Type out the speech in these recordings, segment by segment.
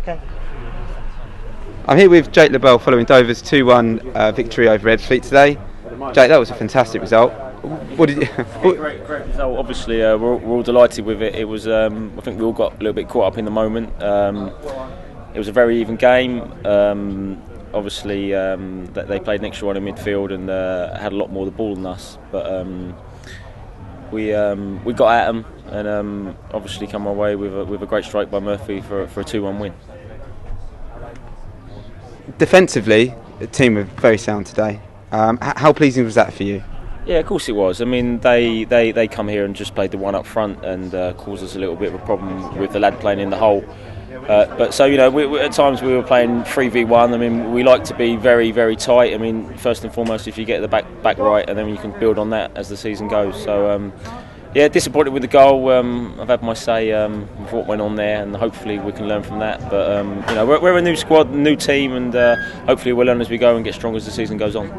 Okay. I'm here with Jake Leberl following Dover's 2-1 victory over Ebbsfleet today. Jake, that was a fantastic result. What did you? Great result. Obviously, we're all delighted with it. It was. I think we all got a little bit caught up in the moment. It was a very even game. Obviously, they played an extra one in midfield and had a lot more of the ball than us. But we got at them and obviously come away with a great strike by Murphy for a 2-1 win. Defensively, the team were very sound today. How pleasing was that for you? Yeah, of course it was. I mean, they come here and just played the one up front and caused us a little bit of a problem with the lad playing in the hole. But so, you know, we, at times we were playing 3v1. I mean, we like to be very, very tight. I mean, first and foremost, if you get the back right, and then you can build on that as the season goes. So, yeah, disappointed with the goal. I've had my say with what went on there, and hopefully we can learn from that. But you know, we're a new squad, new team, and hopefully we'll learn as we go and get stronger as the season goes on.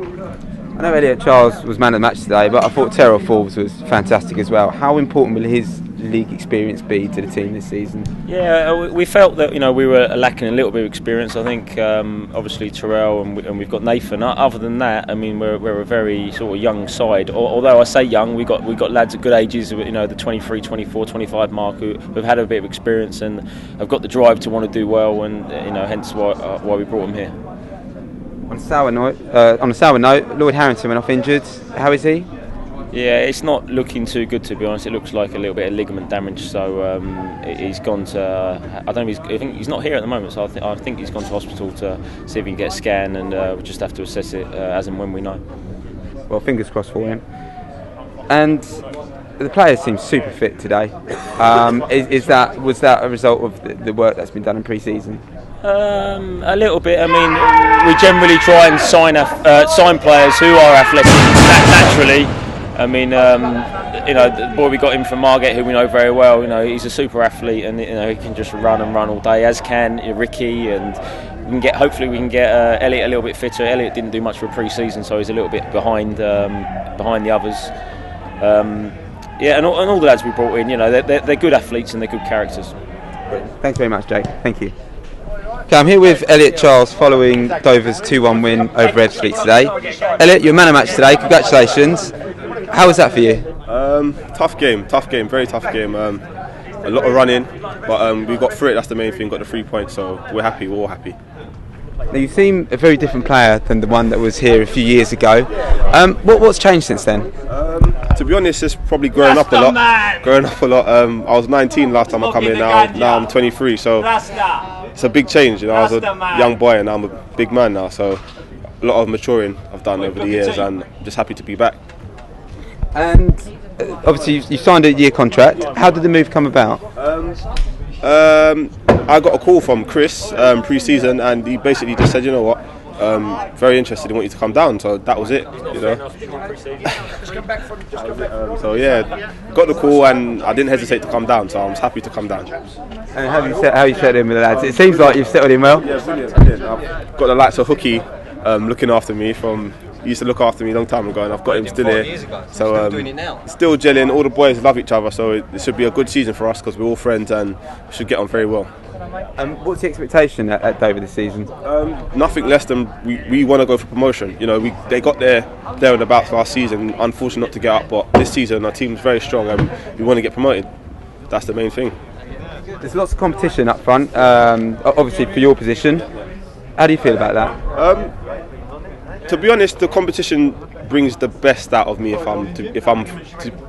I know Elliot Charles was man of the match today, but I thought Terrell Forbes was fantastic as well. How important will his league experience be to the team this season? Yeah, we felt that, you know, we were lacking a little bit of experience. I think obviously Terrell and we've got Nathan. Other than that, I mean, we're a very sort of young side. Although I say young, we got lads at good ages, you know, the 23, 24, 25 mark who've had a bit of experience and have got the drive to want to do well, and you know, hence why we brought them here. On a sour note, Lloyd Harrington went off injured. How is he? Yeah, it's not looking too good, to be honest. It looks like a little bit of ligament damage. So he's gone to. I think he's not here at the moment. So I think he's gone to hospital to see if he can get a scan, and we'll just have to assess it as and when we know. Well, fingers crossed for him. And the players seem super fit today. Was that a result of the work that's been done in pre-season? A little bit. I mean, we generally try and sign players who are athletic naturally. I mean, you know, the boy we got in from Margate, who we know very well, you know, he's a super athlete, and you know, he can just run all day, as can Ricky, and hopefully we can get Elliott a little bit fitter. Elliott didn't do much for pre-season, so he's a little bit behind the others. Yeah, and all the lads we brought in, you know, they're good athletes and they're good characters. Brilliant. Thanks very much, Jake. Thank you. Okay, I'm here with Elliot Charles following Dover's 2-1 win over Ebbsfleet today. Elliot, you're man of match today. Congratulations. How was that for you? Tough game, very tough game. A lot of running, but we got through it. That's the main thing. Got the 3 points, so we're happy. We're all happy. Now, you seem a very different player than the one that was here a few years ago. What's changed since then? To be honest, it's probably growing up a lot. I was 19 last time I come here. Now I'm 23, so it's a big change. You know, I was a young boy and now I'm a big man now. So a lot of maturing I've done over the years, and I'm just happy to be back. And obviously you signed a year contract. How did the move come about? I got a call from Chris pre-season, and he basically just said, you know what, very interested, I want you to come down. So that was it, you know. So yeah, got the call and I didn't hesitate to come down, so I was happy to come down. And how you settled in with the lads? It seems like you've settled in well. Yeah, brilliant. I've got the likes of Hooky looking after me. He used to look after me a long time ago, and I've got him still here. So still gelling. All the boys love each other, so it should be a good season for us because we're all friends and we should get on very well. What's the expectation at Dover this season? Nothing less than we want to go for promotion. You know, they got there and about last season. Unfortunate not to get up, but this season our team's very strong and we want to get promoted. That's the main thing. There's lots of competition up front, obviously for your position. How do you feel about that? To be honest, the competition brings the best out of me. If I'm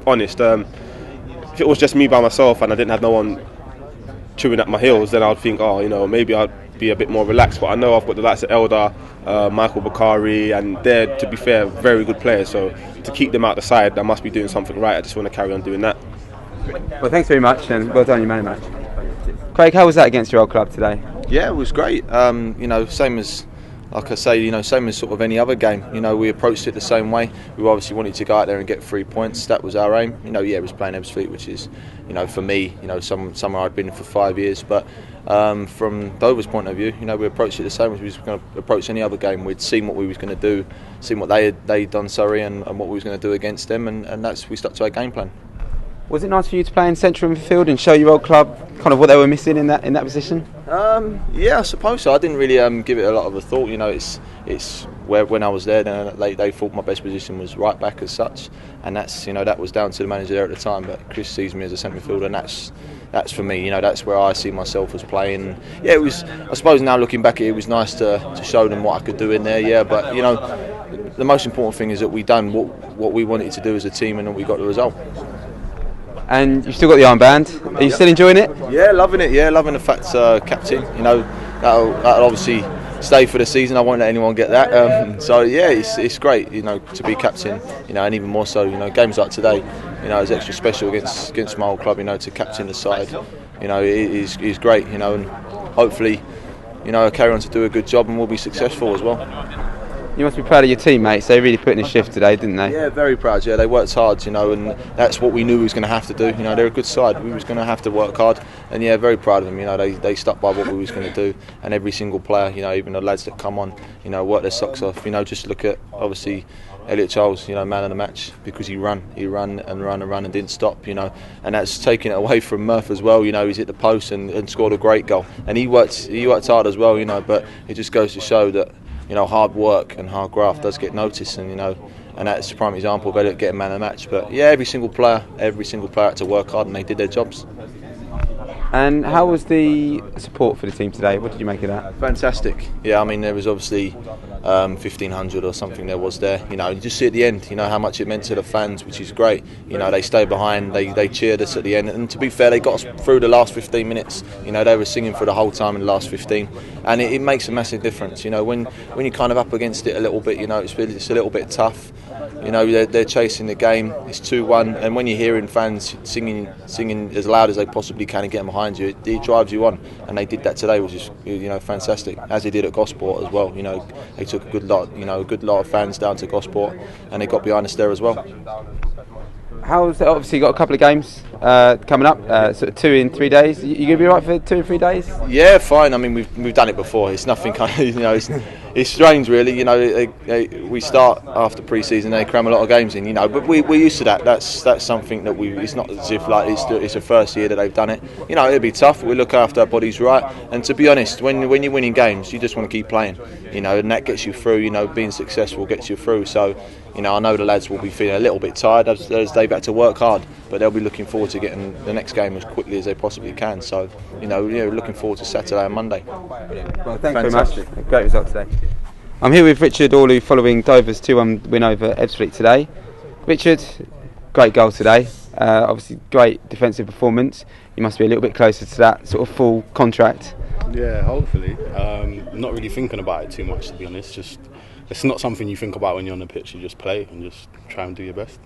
honest, if it was just me by myself and I didn't have no one chewing at my heels, then I'd think, oh, you know, maybe I'd be a bit more relaxed. But I know I've got the likes of Elder, Michael Bakari, and they're, to be fair, very good players. So to keep them out the side, I must be doing something right. I just want to carry on doing that. Well, thanks very much, and well done, your man of match. Craig, how was that against your old club today? Yeah, it was great. You know, same as. Like I say, you know, same as sort of any other game. You know, we approached it the same way. We obviously wanted to go out there and get 3 points. That was our aim. You know, yeah, it was playing Ebbsfleet, which is, you know, for me, you know, somewhere I'd been for 5 years. But from Dover's point of view, you know, we approached it the same as we was going to approach any other game. We'd seen what we was going to do, seen what they'd done, and what we was going to do against them, and we stuck to our game plan. Was it nice for you to play in central midfield and show your old club kind of what they were missing in that position? Yeah, I suppose so. I didn't really give it a lot of a thought. You know, it's where when I was there, they thought my best position was right back as such, and that's, you know, that was down to the manager there at the time. But Chris sees me as a centre midfielder, and that's for me. You know, that's where I see myself as playing. Yeah, it was. I suppose now looking back, it was nice to show them what I could do in there. Yeah, but you know, the most important thing is that we done what we wanted to do as a team, and we got the result. And you've still got the armband. Are you still enjoying it? Yeah, loving it. Yeah, loving the fact captain. You know, that'll obviously stay for the season. I won't let anyone get that. So yeah, it's great. You know, to be captain. You know, and even more so. You know, games like today. You know, it's extra special against my old club. You know, to captain the side. You know, it is great. You know, and hopefully, you know, I'll carry on to do a good job, and we'll be successful as well. You must be proud of your teammates. They really put in a shift today, didn't they? Yeah, very proud. Yeah, they worked hard, you know, and that's what we knew we was going to have to do. You know, they're a good side. We was going to have to work hard, and yeah, very proud of them. You know, they stuck by what we was going to do, and every single player, you know, even the lads that come on, you know, work their socks off. You know, just look at obviously Elliot Charles, you know, man of the match, because he ran and didn't stop. You know, and that's taken it away from Murph as well. You know, he's hit the post and scored a great goal, and he worked hard as well. You know, but it just goes to show that, you know, hard work and hard graft does get noticed, and you know, and that's a prime example of Elliott getting man of the match. But yeah, every single player had to work hard, and they did their jobs. And how was the support for the team today? What did you make of that? Fantastic. Yeah, I mean, there was obviously 1,500 or something there was there. You know, you just see at the end, you know, how much it meant to the fans, which is great. You know, they stayed behind, they cheered us at the end, and to be fair, they got us through the last 15 minutes. You know, they were singing for the whole time in the last 15, and it makes a massive difference. You know, when you're kind of up against it a little bit, you know, it's a little bit tough. You know, they're chasing the game. It's 2-1, and when you're hearing fans singing as loud as they possibly can and getting behind you, it drives you on. And they did that today, which is, you know, fantastic. As they did at Gosport as well. You know, they took a good lot of fans down to Gosport, and they got behind us there as well. How's it? Obviously, got a couple of games coming up, sort of 2 in 3 days. You gonna be right for 2 in 3 days? Yeah, fine. I mean, we've done it before. It's nothing kind of, you know, it's strange really. You know, we start after pre-season, they cram a lot of games in. You know, but we're used to that. That's something that it's not as if like it's the first year that they've done it. You know, it'll be tough. We look after our bodies right. And to be honest, when you're winning games, you just want to keep playing. You know, and that gets you through. You know, being successful gets you through. So, you know, I know the lads will be feeling a little bit tired as they've had to work hard, but they'll be looking forward to getting the next game as quickly as they possibly can. So, you know, looking forward to Saturday and Monday. Well, thanks very much. Great result today. I'm here with Richard Orlu following Dover's 2-1 win over Ebbsfleet today. Richard, great goal today. Obviously, great defensive performance. You must be a little bit closer to that sort of full contract. Yeah, hopefully. Not really thinking about it too much, to be honest. Just it's not something you think about when you're on the pitch. You just play and just try and do your best.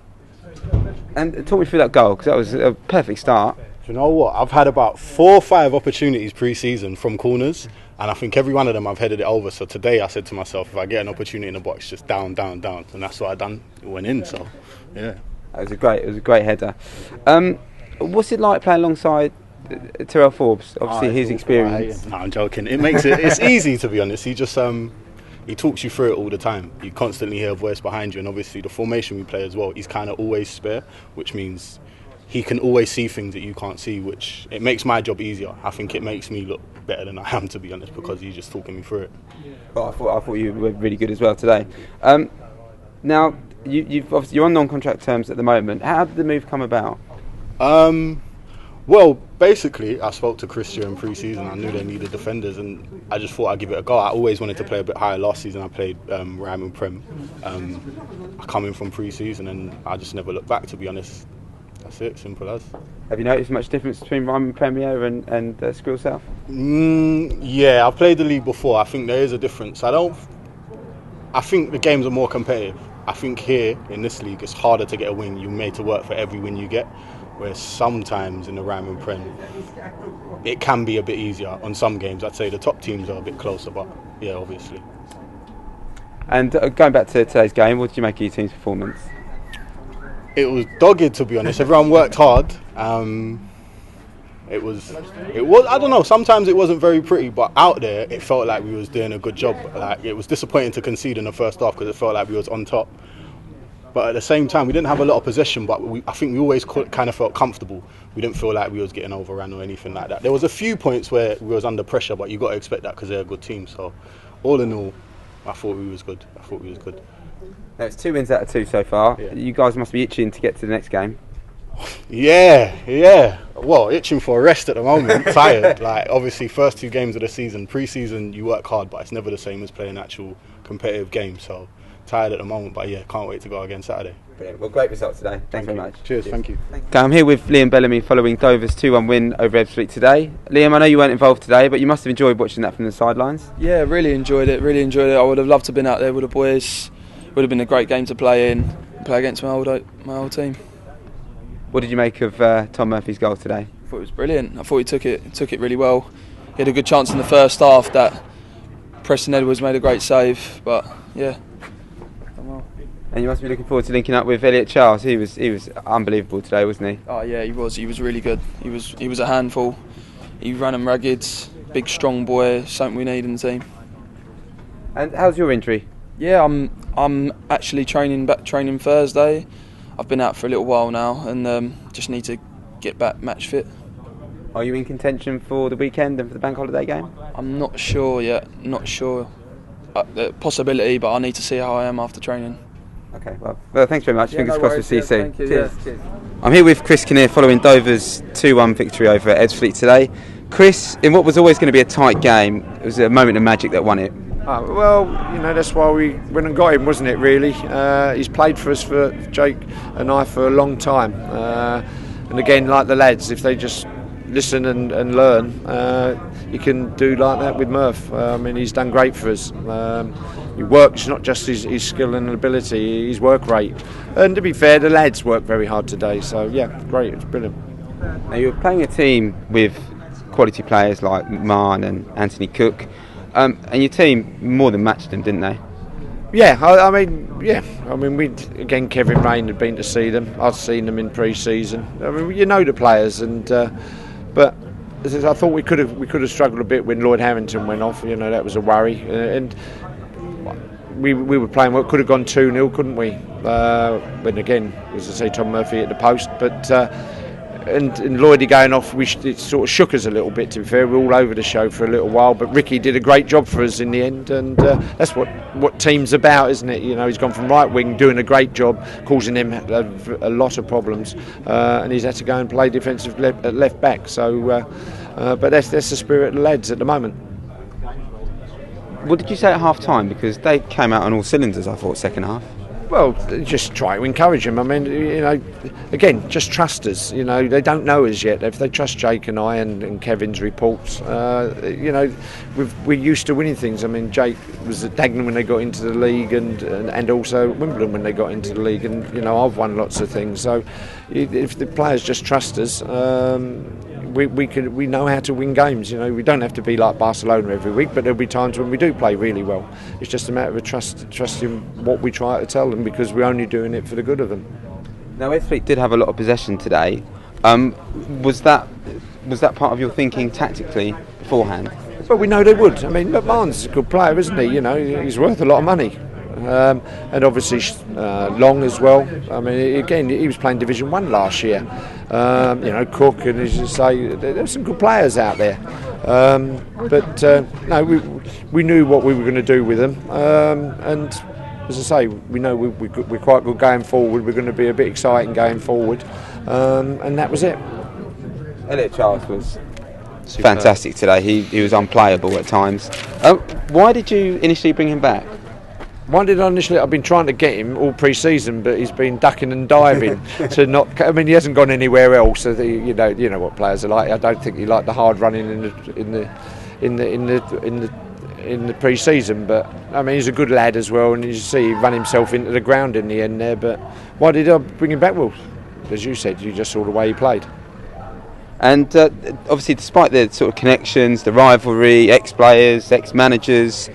And talk me through that goal, because that was a perfect start. Do you know what? I've had about 4 or 5 opportunities pre-season from corners, and I think every one of them I've headed it over. So today I said to myself, if I get an opportunity in the box, just down, and that's what I done. It went in. So yeah, it was a great header. What's it like playing alongside Terrell Forbes? Obviously, his experience. No, I'm joking. It's easy, to be honest. He just he talks you through it all the time. You constantly hear a voice behind you, and obviously the formation we play as well, he's kind of always spare, which means he can always see things that you can't see, which it makes my job easier. I think it makes me look better than I am, to be honest, because he's just talking me through it. Well, I thought you were really good as well today. Now you're on non-contract terms at the moment. How did the move come about? Well, basically, I spoke to Chris during pre-season. I knew they needed defenders, and I just thought I'd give it a go. I always wanted to play a bit higher. Last season, I played Ryman Prem. I come in from pre-season, and I just never looked back, to be honest. That's it, simple as. Have you noticed much difference between Ryman Premier and Skrill South? Yeah, I've played the league before. I think there is a difference. I think the games are more competitive. I think here, in this league, it's harder to get a win. You're made to work for every win you get. Whereas sometimes in the Ryman Prem, it can be a bit easier. On some games, I'd say the top teams are a bit closer, but yeah, obviously. And going back to today's game, what did you make of your team's performance? It was dogged, to be honest. Everyone worked hard. It was. I don't know. Sometimes it wasn't very pretty, but out there, it felt like we was doing a good job. Like, it was disappointing to concede in the first half because it felt like we was on top. But at the same time, we didn't have a lot of possession, but I think we always kind of felt comfortable. We didn't feel like we was getting overrun or anything like that. There was a few points where we was under pressure, but you got to expect that because they're a good team. So all in all, I thought we was good. Now it's 2 wins out of 2 so far. Yeah. You guys must be itching to get to the next game. Yeah. Well, itching for a rest at the moment. Tired. Like, obviously, first 2 games of the season. Pre-season, you work hard, but it's never the same as playing actual competitive games. So tired at the moment, but yeah, can't wait to go again Saturday. Brilliant. Well, great result today. Thanks very much. Cheers. Thank you. Okay, I'm here with Liam Bellamy following Dover's 2-1 win over Ebbsfleet today. Liam, I know you weren't involved today, but you must have enjoyed watching that from the sidelines. Yeah, really enjoyed it. I would have loved to have been out there with the boys. Would have been a great game to play against my old team. What did you make of Tom Murphy's goal today? I thought it was brilliant. I thought he took it really well. He had a good chance in the first half that Preston Edwards made a great save, but yeah, done well. And you must be looking forward to linking up with Elliot Charles. He was unbelievable today, wasn't he? Oh yeah, he was really good. He was a handful. He ran them ragged, big strong boy, something we need in the team. And how's your injury? Yeah, I'm actually training Thursday. I've been out for a little while now and just need to get back match fit. Are you in contention for the weekend and for the bank holiday game? I'm not sure yet. Not sure. Possibility, but I need to see how I am after training. Okay, well thanks very much. Yeah, Fingers no crossed we'll worries. see you soon. Thank you. Cheers. Yeah. Cheers. I'm here with Chris Kinnear following Dover's 2-1 victory over Ebbsfleet today. Chris, in what was always going to be a tight game, it was a moment of magic that won it. Well, that's why we went and got him, wasn't it, really? He's played for us, for Jake and I, for a long time. And again, like the lads, if they just listen and learn, you can do like that with Murph. He's done great for us. He works, not just his skill and ability, his work rate. And to be fair, the lads worked very hard today. So, yeah, great, it's brilliant. Now, you're playing a team with quality players like Marn and Anthony Cook. And your team more than matched them, didn't they? Yeah. We again. Kevin Rain had been to see them. I've seen them in pre-season. The players, and but I thought we could have struggled a bit when Lloyd Harrington went off. That was a worry, and we were playing well. Could have gone 2-0, couldn't we? When again, as I say, Tom Murphy at the post, but. And Lloydie going off, it sort of shook us a little bit, to be fair. We were all over the show for a little while, but Ricky did a great job for us in the end, and that's what team's about, isn't it? He's gone from right wing, doing a great job, causing him a lot of problems, and he's had to go and play defensive left back. So, but that's the spirit of the lads at the moment. What did you say at half time? Because they came out on all cylinders, I thought, second half. Well, just try to encourage them. Again, just trust us. They don't know us yet. If they trust Jake and I and Kevin's reports, we're used to winning things. Jake was at Dagenham when they got into the league, and also Wimbledon when they got into the league, and I've won lots of things. So, if the players just trust us, we know how to win games. We don't have to be like Barcelona every week, but there'll be times when we do play really well. It's just a matter of trusting what we try to tell them, because we're only doing it for the good of them. Now, Ebbsfleet did have a lot of possession today. Was that part of your thinking tactically beforehand? Well, we know they would. Look, Marn's a good player, isn't he? He's worth a lot of money. And obviously Long as well. Again, he was playing Division 1 last year. Cook, and as you say, there's some good players out there. No, we knew what we were going to do with them. And as I say, we know we're quite good going forward. We're going to be a bit exciting going forward. And that was it. Elliot Charles was fantastic today. He was unplayable at times. Why did you initially bring him back? Why did I initially? I've been trying to get him all pre-season, but he's been ducking and diving to not. He hasn't gone anywhere else. So you know what players are like. I don't think he liked the hard running in the pre-season. But he's a good lad as well, and you see he ran himself into the ground in the end there. But why did I bring him back? Well, as you said, you just saw the way he played. And obviously, despite the sort of connections, the rivalry, ex-players, ex-managers.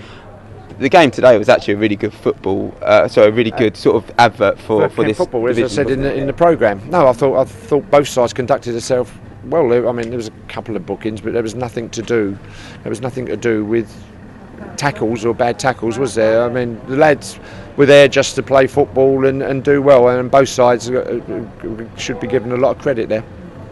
The game today was actually a really good football, a really good sort of advert for this football, as I said in the programme. No, I thought both sides conducted themselves well. There was a couple of bookings, but there was nothing to do. There was nothing to do with tackles or bad tackles, was there? I mean, the lads were there just to play football and do well, and both sides should be given a lot of credit there.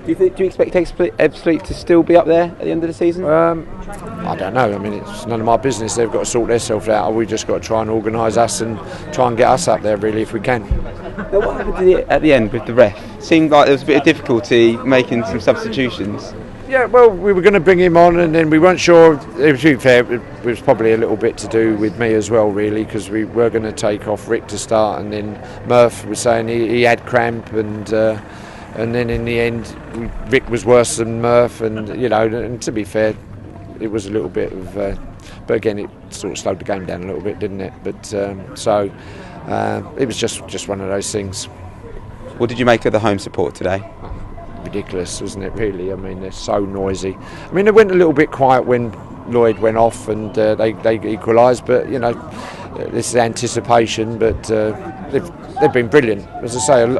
Do you expect Ebbsfleet to still be up there at the end of the season? I don't know. I mean, it's none of my business. They've got to sort themselves out. We just got to try and organise us and try and get us up there, really, if we can. Now, what happened at the end with the ref? Seemed like there was a bit of difficulty making some substitutions. Yeah, well, we were going to bring him on, and then we weren't sure. To be fair, it was probably a little bit to do with me as well, really, because we were going to take off Rick to start, and then Murph was saying he had cramp, and then in the end, Rick was worse than Murph, and and to be fair, it was a little bit of. But again, it sort of slowed the game down a little bit, didn't it? But so it was just one of those things. What did you make of the home support today? Ridiculous, wasn't it, really? I mean, they're so noisy. I mean, they went a little bit quiet when Lloyd went off and they equalised, but this is anticipation, but they've been brilliant. As I say,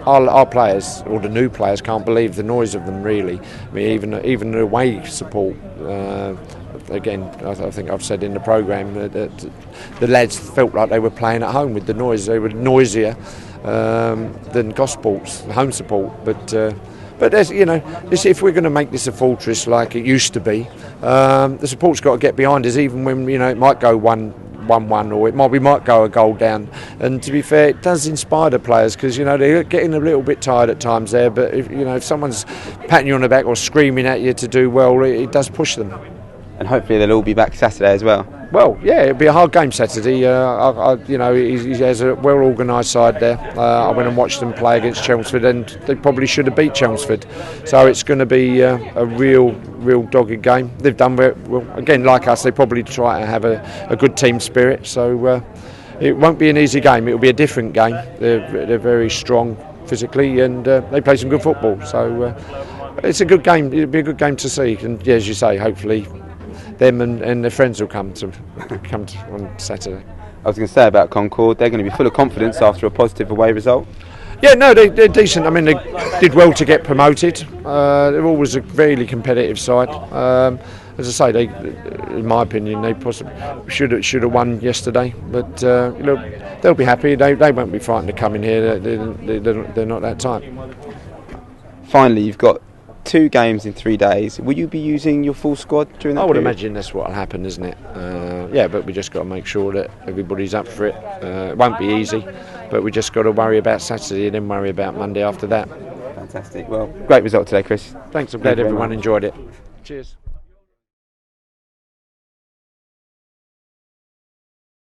our players, or the new players, can't believe the noise of them, really. I mean, even the away support, again, I think I've said in the programme that the lads felt like they were playing at home with the noise. They were noisier than Gospel's home support, but there's, if we're going to make this a fortress like it used to be, the support's got to get behind us, even when it might go 1-1 or we might go a goal down. And to be fair, it does inspire the players, because they're getting a little bit tired at times there. But if someone's patting you on the back or screaming at you to do well, it does push them. And hopefully they'll all be back Saturday as well. Well, yeah, it'll be a hard game Saturday. He has a well-organised side there. I went and watched them play against Chelmsford, and they probably should have beat Chelmsford. So it's going to be a real dogged game. They've done well. Again, like us, they probably try to have a good team spirit. So it won't be an easy game. It'll be a different game. They're very strong physically, and they play some good football. So it's a good game. It'll be a good game to see. And as you say, hopefully them and their friends will come to on Saturday. I was going to say about Concord, they're going to be full of confidence after a positive away result. Yeah, no, they're decent. I mean, they did well to get promoted. They're always a really competitive side. As I say, in my opinion, they possibly should have won yesterday. But they'll be happy. They won't be frightened to come in here. They're not that type. Finally, you've got 2 games in 3 days. Will you be using your full squad during that I would period? imagine that's what will happen, isn't it? But we just got to make sure that everybody's up for it. It won't be easy, but we just got to worry about Saturday and then worry about Monday after that. Fantastic. Well, great result today, Chris. Thanks. I'm glad everyone enjoyed it. Cheers.